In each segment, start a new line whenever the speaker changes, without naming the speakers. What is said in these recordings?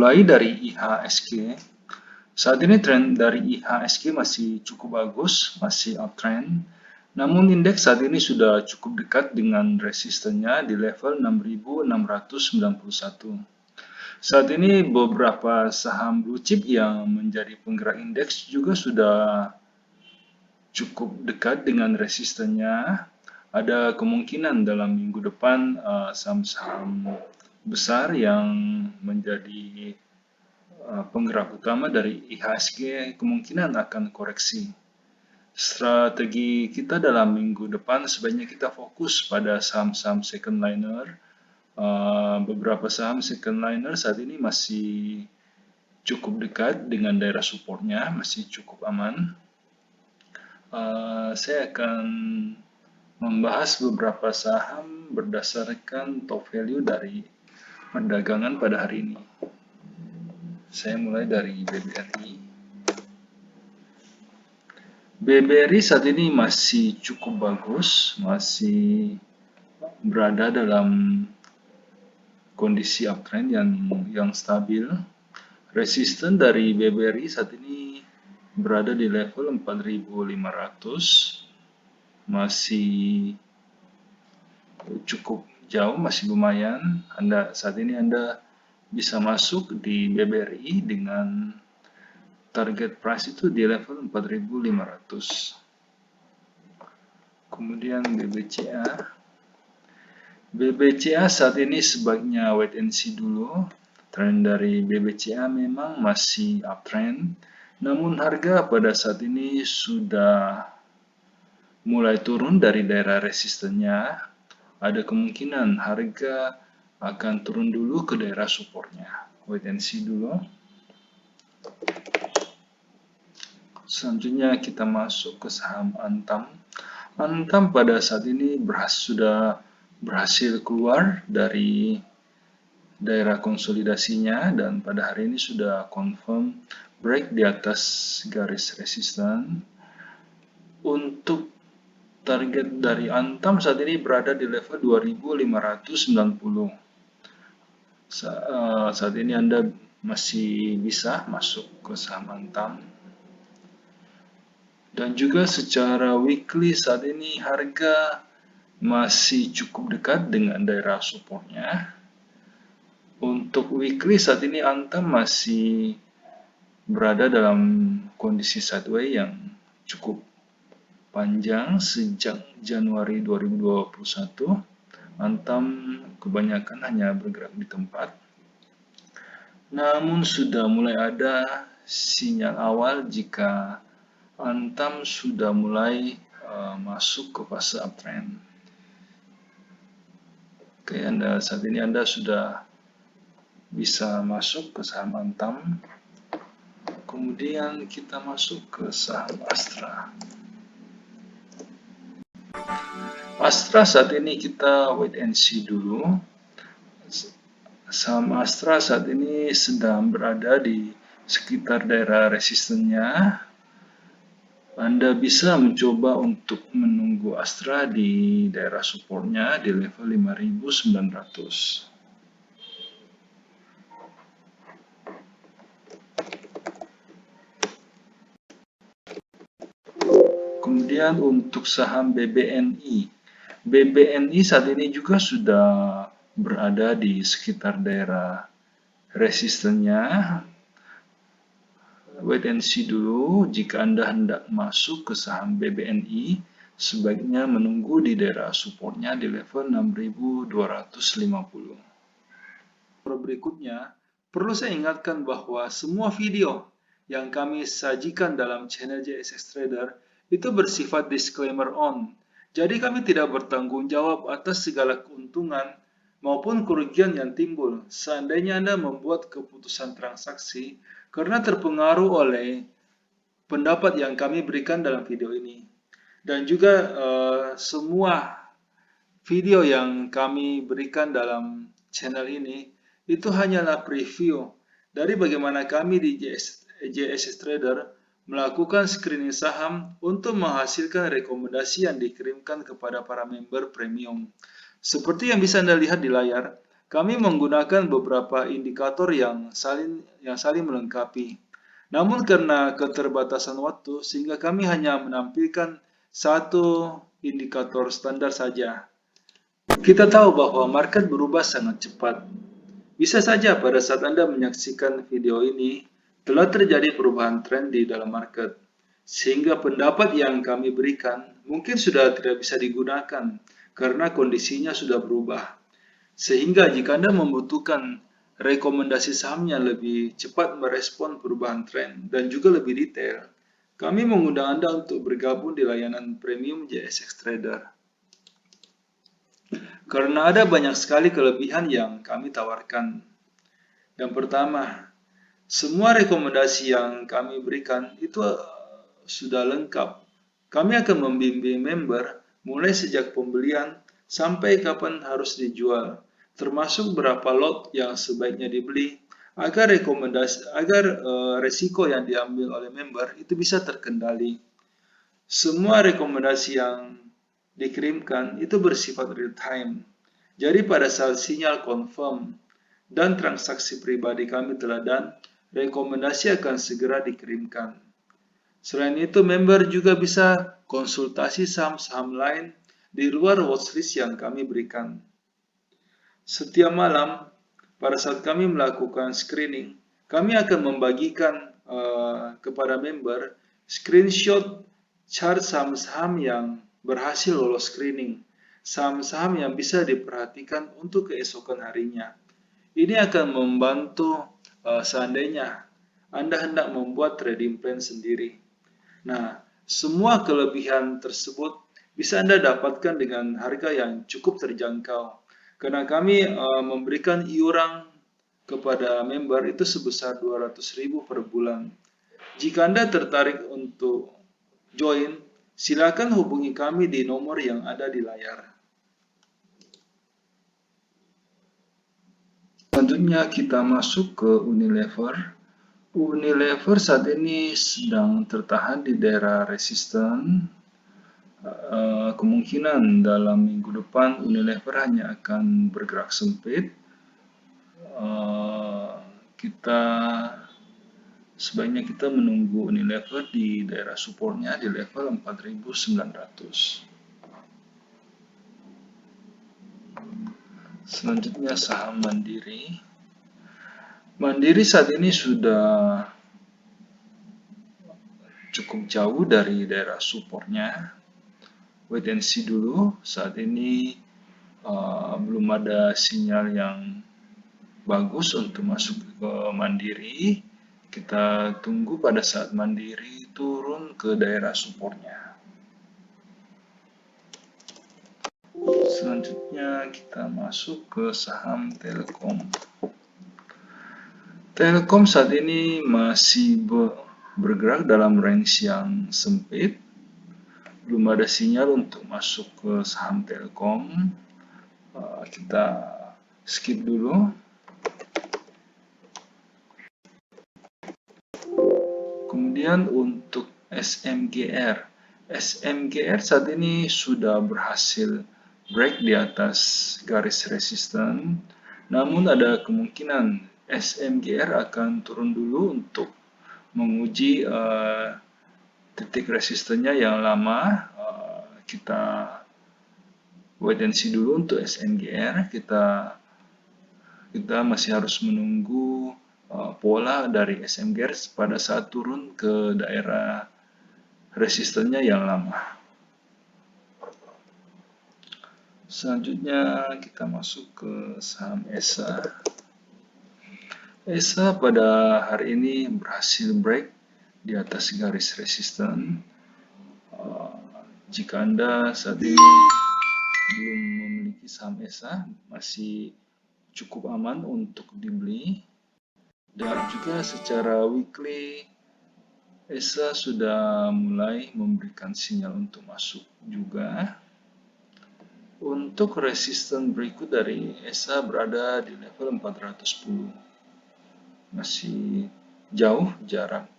mulai dari IHSG. Saat ini tren dari IHSG masih cukup bagus, masih uptrend. Namun indeks saat ini sudah cukup dekat dengan resistennya di level 6.691. Saat ini beberapa saham blue chip yang menjadi penggerak indeks juga sudah cukup dekat dengan resistennya. Ada kemungkinan dalam minggu depan saham-saham besar yang menjadi penggerak utama dari IHSG kemungkinan akan koreksi. Strategi kita dalam minggu depan sebaiknya kita fokus pada saham-saham second liner. Beberapa saham second liner saat ini masih cukup dekat dengan daerah supportnya, masih cukup aman. Saya akan membahas beberapa saham berdasarkan top value dari perdagangan pada hari ini. Saya mulai dari BBRI. BBRI saat ini masih cukup bagus, masih berada dalam kondisi uptrend yang stabil. Resisten dari BBRI saat ini berada di level 4.500, masih cukup jauh, masih lumayan. Saat ini Anda bisa masuk di BBRI dengan target price itu di level 4.500. Kemudian BBCA. BBCA saat ini sebaiknya wait and see dulu. Tren dari BBCA memang masih uptrend, namun harga pada saat ini sudah mulai turun dari daerah resistennya. Ada kemungkinan harga akan turun dulu ke daerah supportnya. Wait and see dulu. Selanjutnya kita masuk ke saham Antam. Antam pada saat ini sudah berhasil keluar dari daerah konsolidasinya dan pada hari ini sudah confirm break di atas garis resisten. Untuk target dari Antam saat ini berada di level 2.590. Saat ini Anda masih bisa masuk ke saham Antam. Dan juga secara weekly saat ini harga masih cukup dekat dengan daerah supportnya. Untuk weekly saat ini Antam masih berada dalam kondisi sideways yang cukup panjang sejak Januari 2021. Antam kebanyakan hanya bergerak di tempat. Namun sudah mulai ada sinyal awal jika Antam sudah mulai masuk ke fase uptrend. Oke, saat ini Anda sudah bisa masuk ke saham Antam. Kemudian kita masuk ke saham Astra. Astra saat ini kita wait and see dulu. Saham Astra saat ini sedang berada di sekitar daerah resistennya. Anda bisa mencoba untuk menunggu Astra di daerah supportnya di level 5.900. Kemudian untuk saham BBNI. BBNI saat ini juga sudah berada di sekitar daerah resistennya. Wait and see dulu. Jika Anda hendak masuk ke saham BBNI, sebaiknya menunggu di daerah supportnya di level 6.250. Berikutnya, perlu saya ingatkan bahwa semua video yang kami sajikan dalam channel JSX Trader itu bersifat disclaimer on. Jadi kami tidak bertanggung jawab atas segala keuntungan maupun kerugian yang timbul seandainya Anda membuat keputusan transaksi karena terpengaruh oleh pendapat yang kami berikan dalam video ini. Dan juga semua video yang kami berikan dalam channel ini itu hanyalah preview dari bagaimana kami di JSX Trader melakukan screening saham untuk menghasilkan rekomendasi yang dikirimkan kepada para member premium. Seperti yang bisa Anda lihat di layar, kami menggunakan beberapa indikator yang saling melengkapi. Namun karena keterbatasan waktu, sehingga kami hanya menampilkan satu indikator standar saja. Kita tahu bahwa market berubah sangat cepat. Bisa saja pada saat Anda menyaksikan video ini, telah terjadi perubahan tren di dalam market, sehingga pendapat yang kami berikan mungkin sudah tidak bisa digunakan karena kondisinya sudah berubah. Sehingga jika Anda membutuhkan rekomendasi saham yang lebih cepat merespon perubahan tren dan juga lebih detail, kami mengundang Anda untuk bergabung di layanan premium JSX Trader. Karena ada banyak sekali kelebihan yang kami tawarkan. Yang pertama, semua rekomendasi yang kami berikan itu sudah lengkap. Kami akan membimbing member mulai sejak pembelian sampai kapan harus dijual, termasuk berapa lot yang sebaiknya dibeli agar resiko yang diambil oleh member itu bisa terkendali. Semua rekomendasi yang dikirimkan itu bersifat real time. Jadi pada saat sinyal confirm dan transaksi pribadi kami telah done, rekomendasi akan segera dikirimkan. Selain itu, member juga bisa konsultasi saham-saham lain di luar watchlist yang kami berikan. Setiap malam, pada saat kami melakukan screening, kami akan membagikan kepada member screenshot chart saham-saham yang berhasil lolos screening, saham-saham yang bisa diperhatikan untuk keesokan harinya. Ini akan membantu seandainya Anda hendak membuat trading plan sendiri. Nah, semua kelebihan tersebut bisa Anda dapatkan dengan harga yang cukup terjangkau. Karena kami memberikan iuran kepada member itu sebesar 200.000 per bulan. Jika Anda tertarik untuk join, silakan hubungi kami di nomor yang ada di layar. Selanjutnya kita masuk ke Unilever. Unilever saat ini sedang tertahan di daerah resisten. Kemungkinan dalam minggu depan Unilever hanya akan bergerak sempit. Sebaiknya kita menunggu Unilever di daerah supportnya di level 4.900. Selanjutnya saham Mandiri. Mandiri saat ini sudah cukup jauh dari daerah supportnya. Wait and see dulu. Saat ini belum ada sinyal yang bagus untuk masuk ke Mandiri. Kita tunggu pada saat Mandiri turun ke daerah supportnya. Selanjutnya kita masuk ke saham Telkom. Telkom saat ini masih bergerak dalam range yang sempit. Belum ada sinyal untuk masuk ke saham Telkom. Kita skip dulu. Kemudian untuk SMGR. SMGR saat ini sudah berhasil break di atas garis resisten. Namun ada kemungkinan SMGR akan turun dulu untuk menguji titik resistennya yang lama. Kita wait and see dulu untuk SMGR. Kita masih harus menunggu pola dari SMGR pada saat turun ke daerah resistennya yang lama. Selanjutnya kita masuk ke saham ESA. ESA pada hari ini berhasil break di atas garis resisten. Jika Anda saat ini belum memiliki saham ESA, masih cukup aman untuk dibeli. Dan juga secara weekly, ESA sudah mulai memberikan sinyal untuk masuk juga. Untuk resisten berikut dari ESA berada di level 410. Masih jauh jarak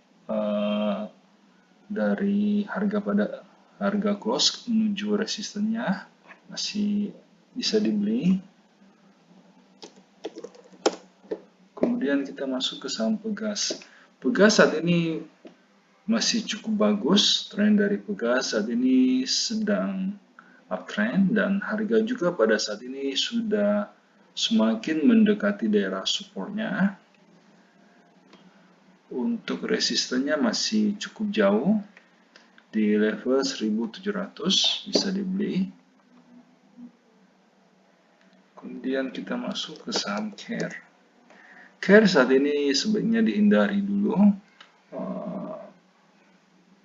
dari harga close menuju resistennya, masih bisa dibeli. Kemudian kita masuk ke saham Pegas. Pegas saat ini masih cukup bagus. Tren dari Pegas saat ini sedang uptrend dan harga juga pada saat ini sudah semakin mendekati daerah supportnya. Untuk resistennya masih cukup jauh di level 1700 bisa dibeli. Kemudian kita masuk ke saham Care. Care saat ini sebaiknya dihindari dulu.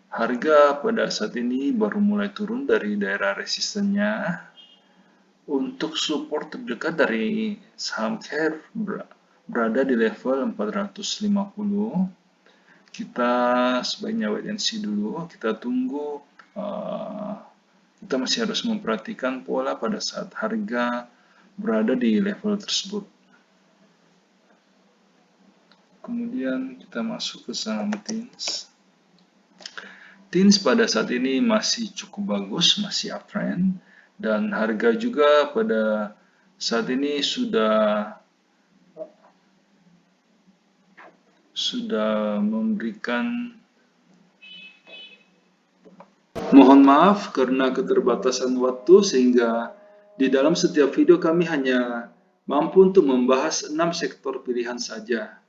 Harga pada saat ini baru mulai turun dari daerah resistennya. Untuk support terdekat dari saham Care berada di level 450. Kita sebaiknya wait and see dulu. Kita tunggu. Kita masih harus memperhatikan pola pada saat harga berada di level tersebut. Kemudian kita masuk ke saham TINS. TINS pada saat ini masih cukup bagus, masih uptrend, dan harga juga pada saat ini sudah memberikan. Mohon maaf karena keterbatasan waktu sehingga di dalam setiap video kami hanya mampu untuk membahas 6 sektor pilihan saja.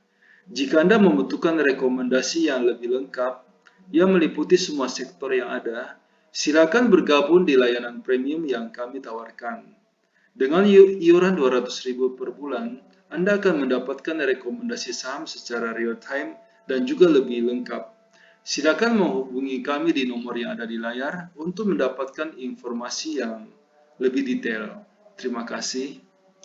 Jika Anda membutuhkan rekomendasi yang lebih lengkap, yang meliputi semua sektor yang ada, silakan bergabung di layanan premium yang kami tawarkan. Dengan iuran 200.000 per bulan, Anda akan mendapatkan rekomendasi saham secara real time dan juga lebih lengkap. Silakan menghubungi kami di nomor yang ada di layar untuk mendapatkan informasi yang lebih detail. Terima kasih.